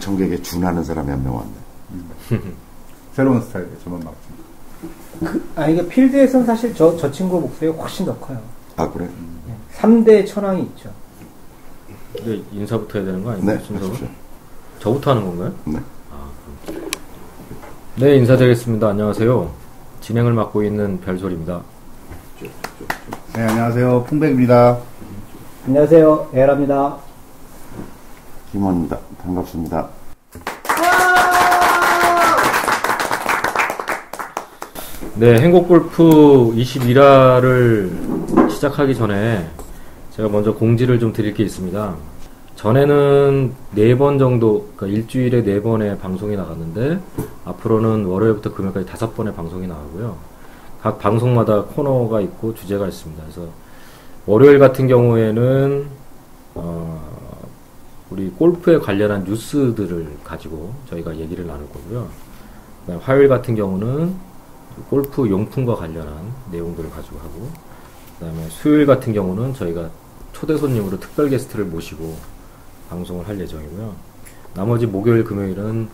청객에 준하는 사람이 한 명 왔네. 새로운 스타일에 저만 맞지. 이게 필드에서는 사실 저 친구 목소리가 훨씬 더 커요. 아, 그래? 3대 천왕이 있죠. 근데 인사부터 해야 되는 거 아니에요? 네, 하십시오. 저부터 하는 건가요? 네. 네, 인사드리겠습니다. 안녕하세요. 진행을 맡고 있는 별소리입니다. 네, 안녕하세요. 풍백입니다. 안녕하세요. 에라입니다. 김원입니다. 반갑습니다. 네, 행복골프 21화를 시작하기 전에 제가 먼저 공지를 좀 드릴 게 있습니다. 전에는 4번 정도, 그러니까 일주일에 4번의 방송이 나갔는데 앞으로는 월요일부터 금요일까지 5번의 방송이 나가고요. 각 방송마다 코너가 있고 주제가 있습니다. 그래서 월요일 같은 경우에는 우리 골프에 관련한 뉴스들을 가지고 저희가 얘기를 나눌 거고요. 그다음에 화요일 같은 경우는 골프 용품과 관련한 내용들을 가지고 하고, 그 다음에 수요일 같은 경우는 저희가 초대 손님으로 특별 게스트를 모시고 방송을 할 예정이고요. 나머지 목요일, 금요일은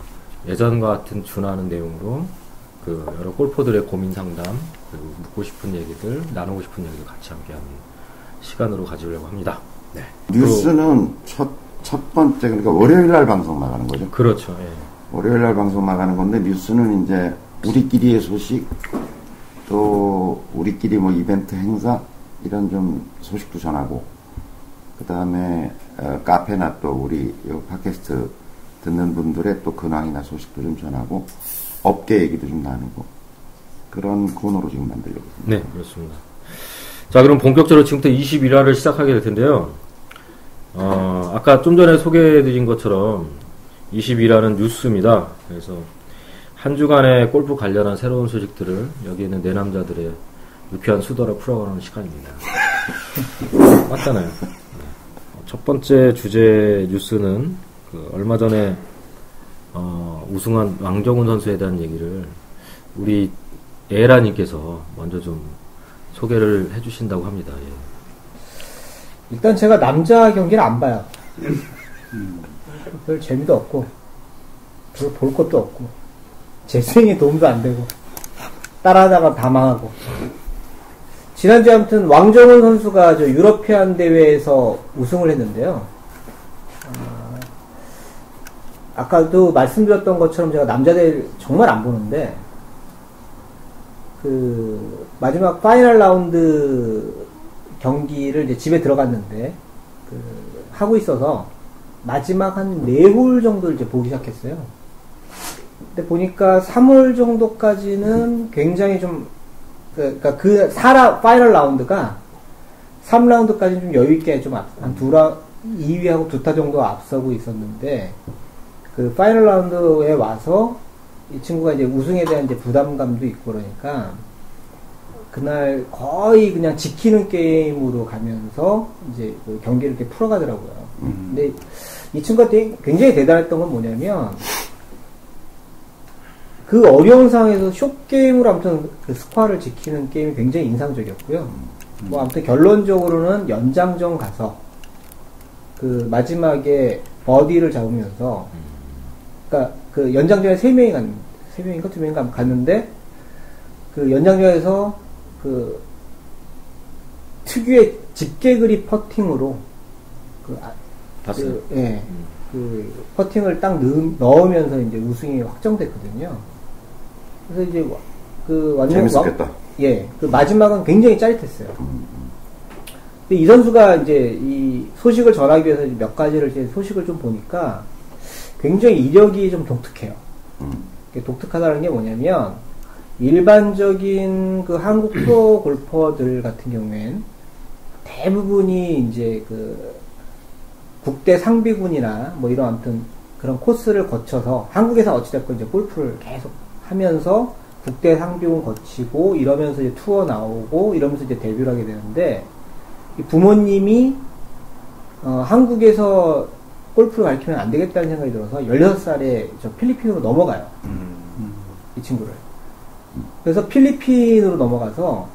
예전과 같은 준하는 내용으로 그 여러 골퍼들의 고민 상담, 그리고 묻고 싶은 얘기들, 나누고 싶은 얘기들 같이 함께하는 시간으로 가지려고 합니다. 네. 뉴스는 첫 번째, 그러니까 월요일 날 방송 나가는 거죠? 그렇죠. 예. 월요일 날 방송 나가는 건데, 뉴스는 이제 우리끼리의 소식, 또 우리끼리 뭐 이벤트 행사 이런 좀 소식도 전하고, 그 다음에 카페나 또 우리 팟캐스트 듣는 분들의 또 근황이나 소식도 좀 전하고, 업계 얘기도 좀 나누고, 그런 코너로 지금 만들려고 합니다. 네, 그렇습니다. 자, 그럼 본격적으로 지금부터 21화를 시작하게 될 텐데요. 아까 좀 전에 소개해드린 것처럼 21화는 뉴스입니다. 그래서 한 주간의 골프 관련한 새로운 소식들을 여기 있는 네 남자들의 유쾌한 수다로 풀어가는 시간입니다. 맞잖아요. 첫 번째 주제 뉴스는 얼마 전에 우승한 왕정훈 선수에 대한 얘기를 우리 에라님께서 먼저 좀 소개를 해주신다고 합니다. 예. 일단 제가 남자 경기를 안 봐요. 별 재미도 없고, 별 볼 것도 없고, 제 스윙에 도움도 안 되고, 따라하다가 다 망하고. 지난주에 아무튼 왕정훈 선수가 저 유러피안 대회에서 우승을 했는데요. 아까도 말씀드렸던 것처럼 제가 남자 대회를 정말 안 보는데, 그 마지막 파이널 라운드 경기를 이제 집에 들어갔는데, 하고 있어서 마지막 한 4홀 정도를 이제 보기 시작했어요. 근데 보니까 3홀 정도까지는 굉장히 좀, 그러니까 파이널 라운드가 3라운드까지는 좀 여유있게 좀 한 2위하고 2타 정도 앞서고 있었는데, 그 파이널 라운드에 와서 이 친구가 이제 우승에 대한 이제 부담감도 있고 그러니까, 그날 거의 그냥 지키는 게임으로 가면서 이제 그 경기를 이렇게 풀어가더라고요. 근데 이 친구가 굉장히 대단했던 건 뭐냐면, 그 어려운 상황에서 숏게임으로 아무튼 그 스코어를 지키는 게임이 굉장히 인상적이었고요. 뭐 아무튼 결론적으로는 연장전 가서 그 마지막에 버디를 잡으면서, 그러니까 그 연장전에 3명인가 2명인가 갔는데, 그 연장전에서 그 특유의 집게그립 퍼팅으로 그 퍼팅을 딱 넣으면서 이제 우승이 확정됐거든요. 그래서 이제 그 완전 재밌었겠다. 그 마지막은 굉장히 짜릿했어요. 근데 이 선수가 이제 이 소식을 전하기 위해서 몇 가지를 이제 소식을 좀 보니까 굉장히 이력이 좀 독특해요. 독특하다는 게 뭐냐면, 일반적인 그 한국 프로 골퍼들 같은 경우엔 대부분이 이제 그 국대 상비군이나 뭐 이런 아무튼 그런 코스를 거쳐서 한국에서 어찌됐건 이제 골프를 계속 하면서 국대 상비군 거치고 이러면서 이제 투어 나오고 이러면서 이제 데뷔를 하게 되는데, 이 부모님이 한국에서 골프를 가르치면 안 되겠다는 생각이 들어서 16살에 저 필리핀으로 넘어가요. 이 친구를. 그래서 필리핀으로 넘어가서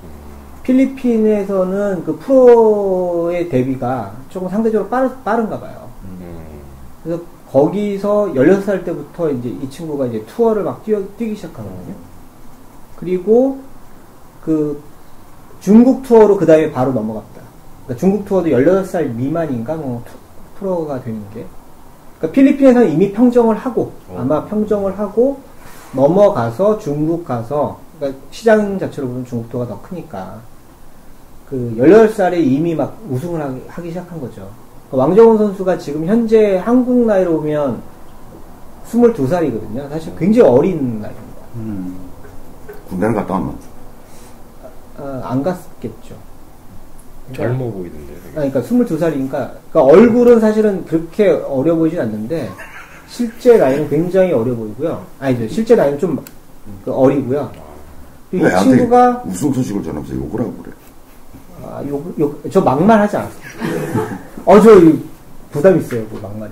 필리핀에서는 그 프로의 데뷔가 조금 상대적으로 빠른가 봐요. 그래서 거기서 16살 때부터 이제 이 친구가 이제 투어를 막 뛰기 시작하거든요. 그리고 그 중국 투어로 그 다음에 바로 넘어갔다. 그러니까 중국 투어도 18살 미만인가 뭐 프로가 되는 게. 그러니까 필리핀에서는 이미 평정을 하고 아마 평정을 하고 넘어가서 중국 가서 그러니까 시장 자체로 보면 중국 투어가 더 크니까 그 18살에 이미 막 우승을 하기 시작한 거죠. 왕정훈 선수가 지금 현재 한국 나이로 보면 22살이거든요. 사실 굉장히 어린 나이입니다. 군대는 갔다 왔나? 안 갔겠죠. 젊어 보이던데. 그러니까 22살이니까 그러니까 얼굴은 사실은 그렇게 어려 보이진 않는데 실제 나이는 굉장히 어려 보이고요. 아니죠. 실제 나이는 좀 어리고요. 이 친구가 우승 소식을 전하면서 욕을 하고 그래. 저 막말 하지 않았어요. 저 부담 있어요. 그 막말이.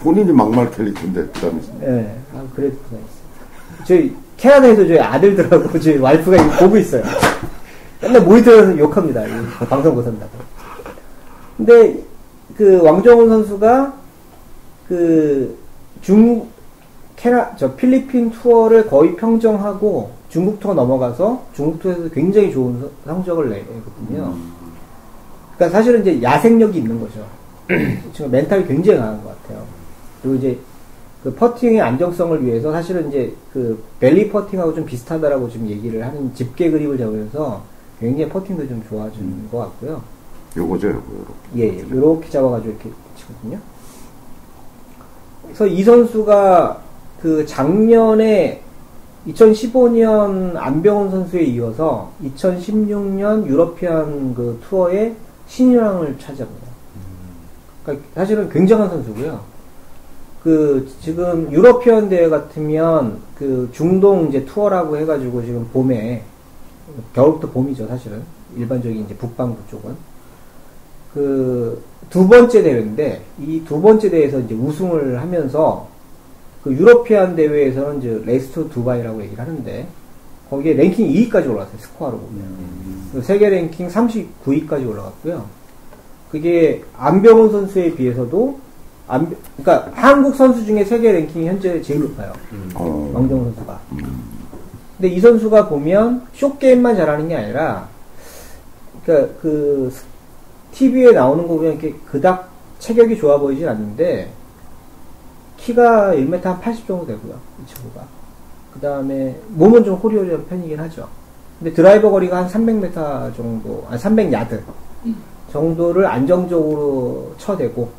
본인이 막말 캘릭터인데 부담 있어요. 네, 그래도 부담 있어요. 저희 캐나다에서 저희 아들들하고 저희 와이프가 이거 보고 있어요. 맨날 모니터에서 욕합니다. 방송 못한다고. 근데 그 왕정훈 선수가 그 필리핀 투어를 거의 평정하고 중국 투어 넘어가서 중국 투어에서 굉장히 좋은 성적을 내거든요. 그러니까 사실은 이제 야생력이 있는 거죠. 지금 멘탈이 굉장히 강한 것 같아요. 그리고 이제 그 퍼팅의 안정성을 위해서 사실은 이제 그 벨리 퍼팅하고 좀 비슷하다라고 지금 얘기를 하는 집게 그립을 잡으면서 굉장히 퍼팅도 좀 좋아지는 것 같고요. 요거죠, 요거. 예, 요렇게 잡아가지고 이렇게 치거든요. 그래서 이 선수가 그 작년에 2015년 안병훈 선수에 이어서 2016년 유러피안 그 투어에 신인왕을 차지합니다. 그러니까 사실은 굉장한 선수고요. 그 지금 유러피안 대회 같으면 그 중동 이제 투어라고 해가지고 지금 봄에 겨울부터 봄이죠 사실은 일반적인 이제 북반구 쪽은 그 두 번째 대회인데 이 두 번째 대회에서 이제 우승을 하면서 그 유러피안 대회에서는 이제 레이스 투 두바이라고 얘기를 하는데 거기에 랭킹 2위까지 올라갔어요 스코어로 보면 세계 랭킹 39위까지 올라갔고요. 그게 안병훈 선수에 비해서도 그러니까 한국 선수 중에 세계 랭킹이 현재 제일 높아요. 왕정훈 선수가. 근데 이 선수가 보면 쇼게임만 잘하는 게 아니라 그러니까 그 TV에 나오는 거 보면 이렇게 그닥 체격이 좋아 보이진 않는데 키가 1m 한 80 정도 되고요. 이 친구가. 그 다음에 몸은 좀 호리호리한 편이긴 하죠. 근데 드라이버 거리가 한 300m 정도, 300야드 정도를 안정적으로 쳐대고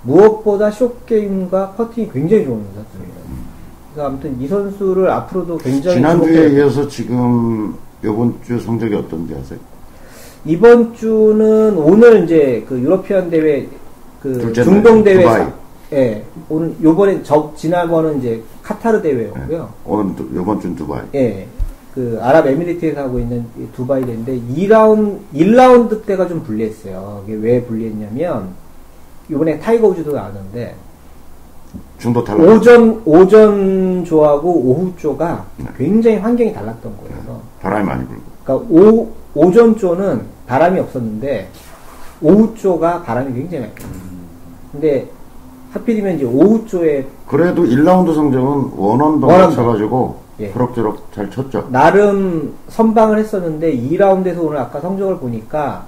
무엇보다 숏게임과 퍼팅이 굉장히 좋은 선수입니다. 그래서 아무튼 이 선수를 앞으로도 굉장히 지난주에 이어서 지금 이번 주 성적이 어떤지 아세요? 이번 주는 오늘 이제 그 유러피안 대회 그 중동 대회 예. 오늘 요번에 지난번은 이제 카타르 대회였고요. 네. 오늘 요번 주는 두바이. 예. 그 아랍에미리트에서 하고 있는 두바이 대회인데 1라운드 때가 좀 불리했어요. 이게 왜 불리했냐면 이번에 타이거 우즈도 나왔는데 중도 탈락. 오전 조하고 오후 조가 굉장히 환경이 달랐던 거예요. 바람이 많이 불고. 그러니까 오전 조는 바람이 없었는데 오후 조가 바람이 굉장히 많이 불어요. 근데 하필이면 이제 오후 조에 그래도 1라운드 성적은 원언더 쳐가지고 예. 그럭저럭 잘 쳤죠. 나름 선방을 했었는데 2라운드에서 오늘 아까 성적을 보니까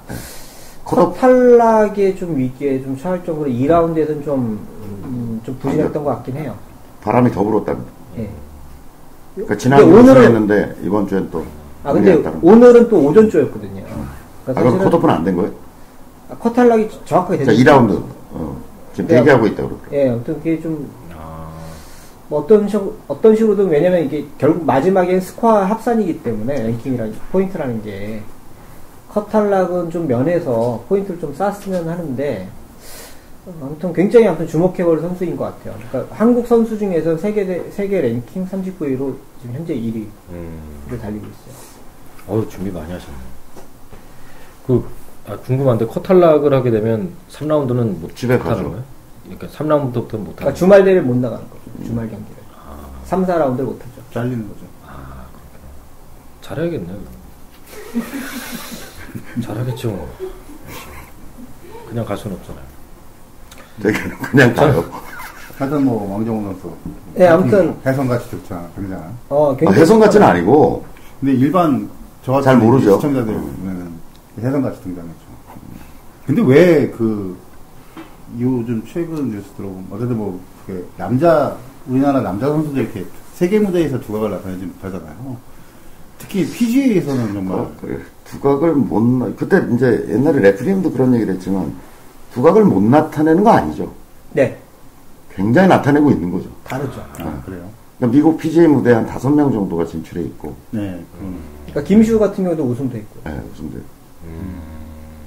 컷 탈락에 좀 위기에 좀 처할 정도로 2라운드에서는 좀 부진했던 것 같긴 해요. 바람이 더 불었답니다. 예. 그러니까 지난주에 우승했는데 이번 주엔 또. 근데 오늘은 또 오전조였거든요. 그러니까 그럼 컷오프는 안 된 거예요? 컷 탈락이 정확하게 됐죠. 2라운드. 지금 대기하고 있다고 그러더라고요. 예, 아무튼 그게 좀, 뭐 어떤 식으로든 왜냐면 이게 결국 마지막엔 스코어 합산이기 때문에 랭킹이라는, 포인트라는 게, 컷 탈락은 좀 면해서 포인트를 좀 쌓았으면 하는데, 아무튼 굉장히 주목해볼 선수인 것 같아요. 그러니까 한국 선수 중에서 세계 랭킹 39위로 지금 현재 1위를 달리고 있어요. 준비 많이 하셨네. 궁금한데 컷 탈락을 하게 되면 3라운드는 못 집에 가는 가죠. 거예요? 그러니까 3라운드부터 못 하는 그러니까 주말 대회를 못 나가는 거죠. 주말 경기를. 3, 4라운드를 못 하죠. 잘리는 거죠. 그렇구나. 잘해야겠네. 잘하겠죠. 그냥 갈 수는 없잖아요. 저희는 그냥 가요. 하여튼 뭐 왕정훈 선수. 네, 아무튼 해성같이 좋잖아, 굉장한. 굉장히 해성같이는 아니고. 근데 일반 저 잘 모르죠. 시청자들 보면은 해성같이 등장했죠. 근데 왜 요즘 최근 뉴스 들어보면 어쨌든 뭐 우리나라 남자 선수들 이렇게 세계 무대에서 두각을 나타내지 못하잖아요. 특히 PGA에서는 정말 두각을 그때 이제 옛날에 레프리님도 그런 얘기를 했지만 두각을 못 나타내는 거 아니죠. 네. 굉장히 나타내고 있는 거죠. 다르죠. 그래요. 그러니까 미국 PGA 무대에 한 5명 정도가 진출해 있고. 네. 그러니까 김시우 같은 경우도 우승도 했고. 네, 우승도 했고.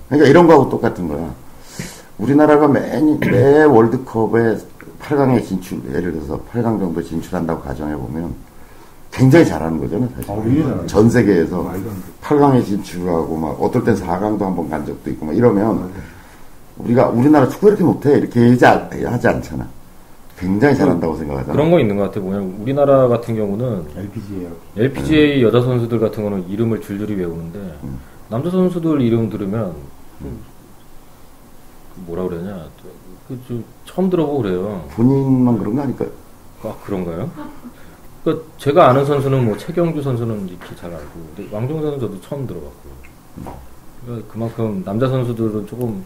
그러니까 이런 거하고 똑같은 거야. 우리나라가 매 월드컵에 8강에 예를 들어서 8강 정도 진출한다고 가정해보면 굉장히 잘하는 거잖아요, 사실. 전 세계에서 8강에 진출하고 막 어떨 땐 4강도 한번 간 적도 있고 막 이러면 우리나라 축구 이렇게 못해. 이렇게 하지 않잖아. 굉장히 잘한다고 생각하잖아. 그런 거 있는 것 같아요. 뭐냐면 우리나라 같은 경우는 LPGA 여자 선수들 같은 거는 이름을 줄줄이 외우는데 남자 선수들 이름 들으면 뭐라 그러냐 처음 들어보고 그래요. 본인만 그런 거 아닐까요? 그런가요? 그러니까 제가 아는 선수는 뭐 최경주 선수는 이렇게 잘 알고, 근데 왕정훈 선수는 저도 처음 들어봤고요. 그러니까 그만큼 남자 선수들은 조금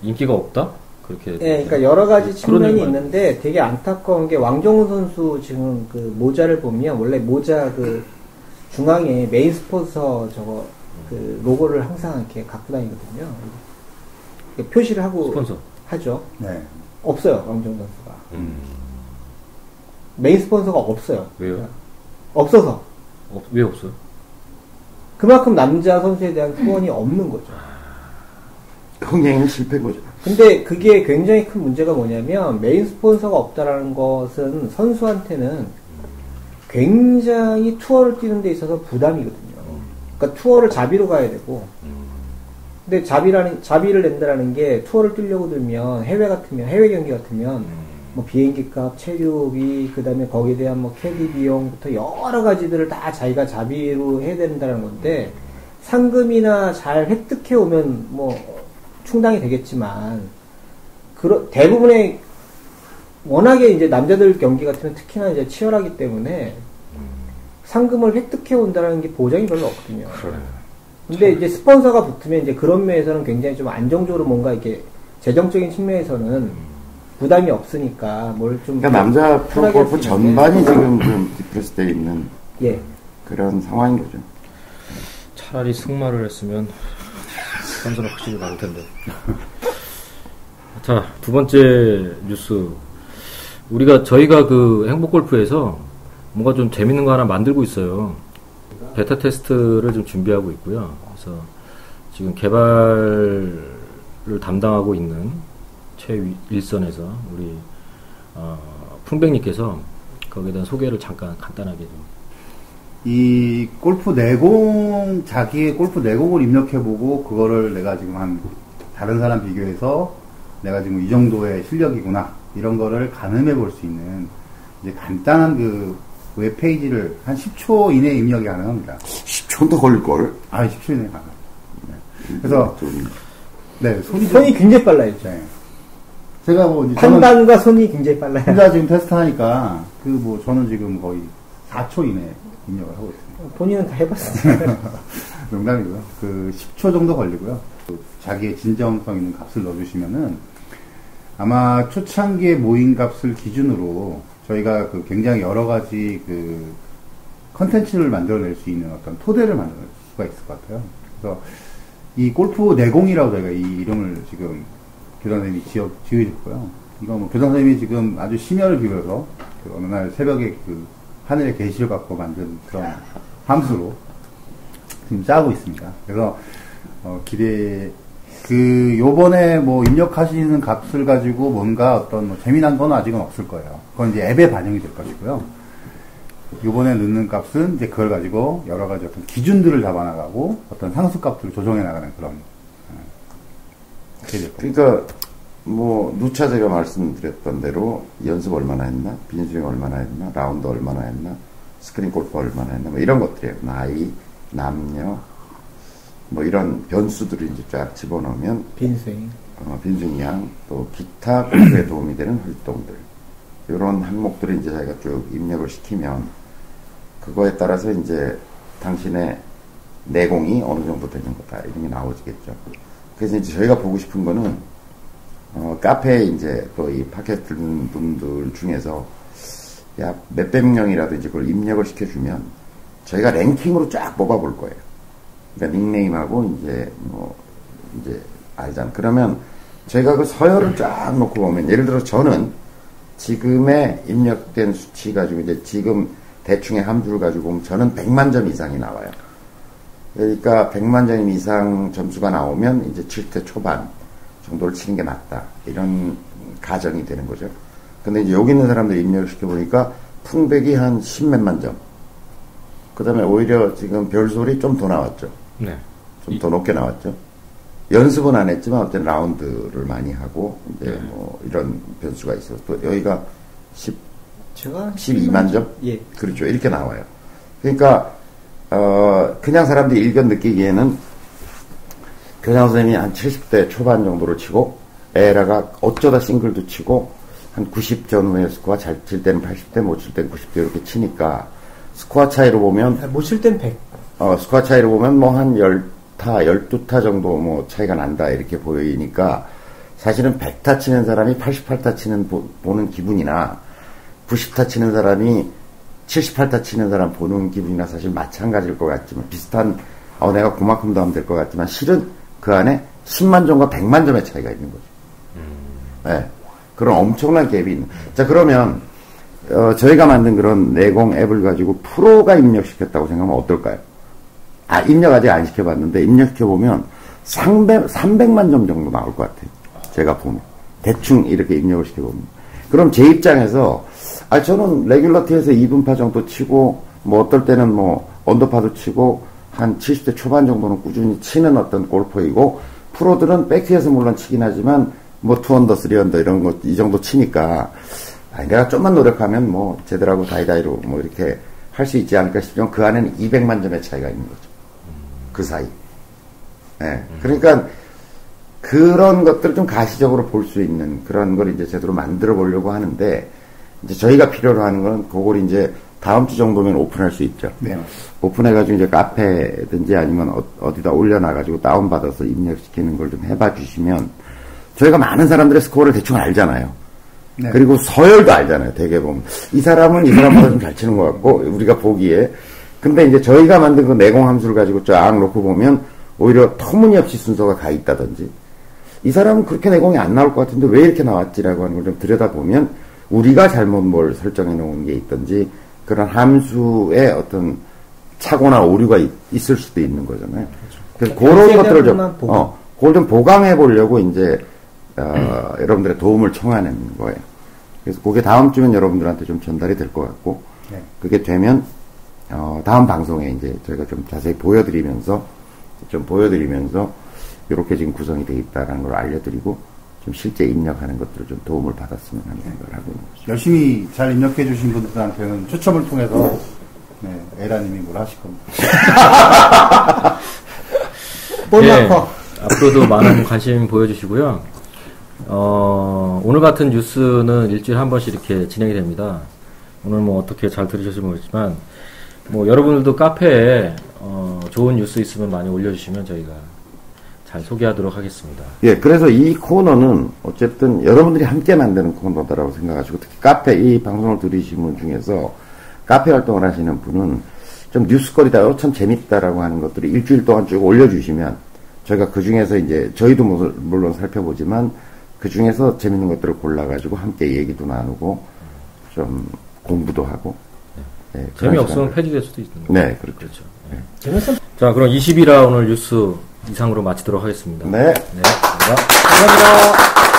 인기가 없다? 그렇게. 네, 그러니까 여러 가지 측면이 있는데 되게 안타까운 게 왕정훈 선수 지금 그 모자를 보면 원래 모자 그 중앙에 메인 스폰서 그 로고를 항상 이렇게 갖고 다니거든요. 표시를 하고 스폰서 하죠. 네. 없어요, 왕정훈 선수가. 메인 스폰서가 없어요. 왜요? 없어서. 왜 없어요? 그만큼 남자 선수에 대한 후원이 없는 거죠. 흥행은 실패인 거죠. 근데 그게 굉장히 큰 문제가 뭐냐면 메인 스폰서가 없다라는 것은 선수한테는 굉장히 투어를 뛰는 데 있어서 부담이거든요. 그러니까 투어를 자비로 가야 되고 근데 자비를 낸다라는 게 투어를 뛰려고 들면 해외 경기 같으면 뭐 비행기 값, 체류비, 그 다음에 거기에 대한 뭐 캐디 비용부터 여러 가지들을 다 자기가 자비로 해야 된다는 건데 상금이나 잘 획득해 오면 뭐 충당이 되겠지만 대부분의 워낙에 이제 남자들 경기 같으면 특히나 이제 치열하기 때문에 상금을 획득해 온다는 게 보장이 별로 없거든요. 근데 이제 스폰서가 붙으면 이제 그런 면에서는 굉장히 좀 안정적으로 뭔가 이렇게 재정적인 측면에서는 부담이 없으니까 뭘 좀. 그러니까 남자 프로골프 전반이 지금 좀 디프레스되어 있는 그런 상황인 거죠. 차라리 승마를 했으면 선수는 확실히 나올 텐데. 자, 두 번째 뉴스. 저희가 그 행복골프에서 뭔가 좀 재밌는 거 하나 만들고 있어요. 베타 테스트를 좀 준비하고 있고요. 그래서 지금 개발을 담당하고 있는 최일선에서 우리 풍백님께서 거기에 대한 소개를 잠깐 간단하게 좀. 이 골프 내공, 자기의 골프 내공을 입력해보고 그거를 내가 지금 다른 사람 비교해서 내가 지금 이 정도의 실력이구나 이런 거를 가늠해 볼 수 있는 이제 간단한 그 웹페이지를 한 10초 이내에 입력이 가능합니다. 10초도 걸릴걸? 10초 이내에 가능. 네. 그래서 손이 굉장히 빨라요. 네. 제가 뭐 판단과 손이 굉장히 빨라요. 혼자 지금 테스트하니까 저는 지금 거의 4초 이내에 입력을 하고 있습니다. 본인은 다 해봤어요. 농담이고요. 10초 정도 걸리고요. 자기의 진정성 있는 값을 넣어주시면은 아마 초창기의 모인 값을 기준으로 저희가 굉장히 여러 가지 컨텐츠를 만들어낼 수 있는 어떤 토대를 만들 수가 있을 것 같아요. 그래서 이 골프 내공이라고 저희가 이 이름을 지금 교장 선생님이 지어줬고요. 이거 교장 선생님이 지금 아주 심혈을 기울여서 어느 날 새벽에 하늘의 계시를 갖고 만든 그런 함수로 지금 짜고 있습니다. 그래서 요번에 입력하시는 값을 가지고 뭔가 어떤 재미난 건 아직은 없을 거예요. 그건 이제 앱에 반영이 될 것이고요. 요번에 넣는 값은 이제 그걸 가지고 여러 가지 어떤 기준들을 잡아나가고 어떤 상수 값들을 조정해 나가는 그런, 그러니까, 누차 제가 말씀드렸던 대로 연습 얼마나 했나, 빈스윙 얼마나 했나, 라운드 얼마나 했나, 스크린 골프 얼마나 했나, 이런 것들이에요. 나이, 남녀, 이런 변수들을 이제 쫙 집어넣으면. 빈스윙. 빈순이 양, 또 기타 공부에 도움이 되는 활동들, 이런 항목들을 이제 저희가 쭉 입력을 시키면, 그거에 따라서 이제 당신의 내공이 어느 정도 되는 거다, 이런 게 나오겠죠. 그래서 이제 저희가 보고 싶은 거는, 카페에 이제 또 이 팟캐스트 듣는 분들 중에서 약 몇백 명이라도 이제 그걸 입력을 시켜주면, 저희가 랭킹으로 쫙 뽑아볼 거예요. 그러니까 닉네임하고 이제 알잖아. 그러면 저희가 그 서열을 쫙 놓고 보면, 예를 들어 저는 지금의 입력된 수치 가지고 이제 지금 대충의 함수를 가지고 보면 저는 100만 점 이상이 나와요. 그러니까 100만 점 이상 점수가 나오면 이제 7대 초반 정도를 치는 게 낫다, 이런 가정이 되는 거죠. 근데 이제 여기 있는 사람들 입력을 시켜보니까 풍백이 한 10몇만 점. 그 다음에 오히려 지금 별소리 좀 더 나왔죠. 네. 좀 더 높게 나왔죠. 연습은 안 했지만 어떤 라운드를 많이 하고, 이제 네. 뭐 이런 변수가 있어서 또 여기가 제가 12만 점? 예. 그렇죠. 이렇게 나와요. 그러니까, 그냥 사람들이 일견 느끼기에는 교장 선생님이 한 70대 초반 정도로 치고, 에라가 어쩌다 싱글도 치고, 한 90 전후에 스코어 잘 칠 때는 80대, 못 칠 때는 90대 이렇게 치니까, 스코어 차이로 보면, 못 칠 땐 100. 스코어 차이로 보면 뭐 한 10타, 12타 정도 뭐 차이가 난다, 이렇게 보이니까, 사실은 100타 치는 사람이 88타 치는 보는 기분이나, 90타 치는 사람이 78타 치는 사람 보는 기분이나 사실 마찬가지일 것 같지만, 비슷한, 내가 그만큼 더 하면 될 것 같지만, 실은 그 안에 10만 점과 100만 점의 차이가 있는 거죠. 네. 그런 엄청난 갭이 있는. 자, 그러면, 저희가 만든 그런 내공 앱을 가지고 프로가 입력시켰다고 생각하면 어떨까요? 입력 아직 안 시켜봤는데, 입력시켜보면 300만 점 정도 나올 것 같아요. 제가 보면. 대충 이렇게 입력을 시켜보면. 그럼 제 입장에서, 저는 레귤러티에서 2분파 정도 치고, 뭐 어떨 때는 뭐 언더파도 치고, 한 70대 초반 정도는 꾸준히 치는 어떤 골퍼이고, 프로들은 백티에서 물론 치긴 하지만, 뭐 2언더, 3언더 이런 거, 이 정도 치니까, 내가 좀만 노력하면 뭐 제대로하고 다이다이로 뭐 이렇게 할 수 있지 않을까 싶지만, 그 안에는 200만 점의 차이가 있는 거죠. 그 사이. 네. 그러니까 그런 것들을 좀 가시적으로 볼 수 있는 그런 걸 이제 제대로 만들어 보려고 하는데, 이제 저희가 필요로 하는 건 그걸 이제 다음 주 정도면 오픈할 수 있죠. 네. 오픈해가지고 이제 카페든지 아니면 어디다 올려놔가지고 다운받아서 입력시키는 걸 좀 해봐 주시면, 저희가 많은 사람들의 스코어를 대충 알잖아요. 네. 그리고 서열도 알잖아요. 대개 보면. 이 사람은 이 사람보다 좀 잘 치는 것 같고, 우리가 보기에. 근데 이제 저희가 만든 그 내공 함수를 가지고 쫙 놓고 보면, 오히려 터무니없이 순서가 가 있다든지, 이 사람은 그렇게 내공이 안 나올 것 같은데 왜 이렇게 나왔지라고 하는 걸 좀 들여다보면, 우리가 잘못 뭘 설정해 놓은 게 있든지, 그런 함수의 어떤 착오나 오류가 있을 수도 있는 거잖아요. 그래서 그런 것들을 좀, 그걸 좀 보강해 보려고 이제, 여러분들의 도움을 청하는 거예요. 그래서 그게 다음 주면 여러분들한테 좀 전달이 될 것 같고, 네. 그게 되면, 다음 방송에 이제 저희가 좀 자세히 보여드리면서, 이렇게 지금 구성이 되어 있다는 걸 알려드리고, 좀 실제 입력하는 것들을 좀 도움을 받았으면 하는 생각을 하고 있는 거죠. 열심히 잘 입력해 주신 분들한테는 추첨을 통해서, 네, 에라님이 뭘 하실 겁니다. 볼마커. 앞으로도 많은 관심 보여주시고요. 오늘 같은 뉴스는 일주일에 한 번씩 이렇게 진행이 됩니다. 오늘 뭐 어떻게 잘 들으셨을지 모르겠지만, 뭐 여러분들도 카페에 좋은 뉴스 있으면 많이 올려주시면 저희가 잘 소개하도록 하겠습니다. 예, 그래서 이 코너는 어쨌든 여러분들이 함께 만드는 코너다라고 생각하시고, 특히 카페, 이 방송을 들으시는 분 중에서 카페 활동을 하시는 분은 좀 뉴스거리다, 참 재밌다라고 하는 것들을 일주일 동안 쭉 올려주시면, 저희가 그 중에서 이제, 저희도 물론 살펴보지만, 그 중에서 재밌는 것들을 골라가지고 함께 얘기도 나누고, 좀 공부도 하고. 네, 재미없으면 폐지될 수도 있는 거죠. 네, 그렇죠. 네. 자, 그럼 20일화 오늘 뉴스 이상으로 마치도록 하겠습니다. 네. 네. 감사합니다.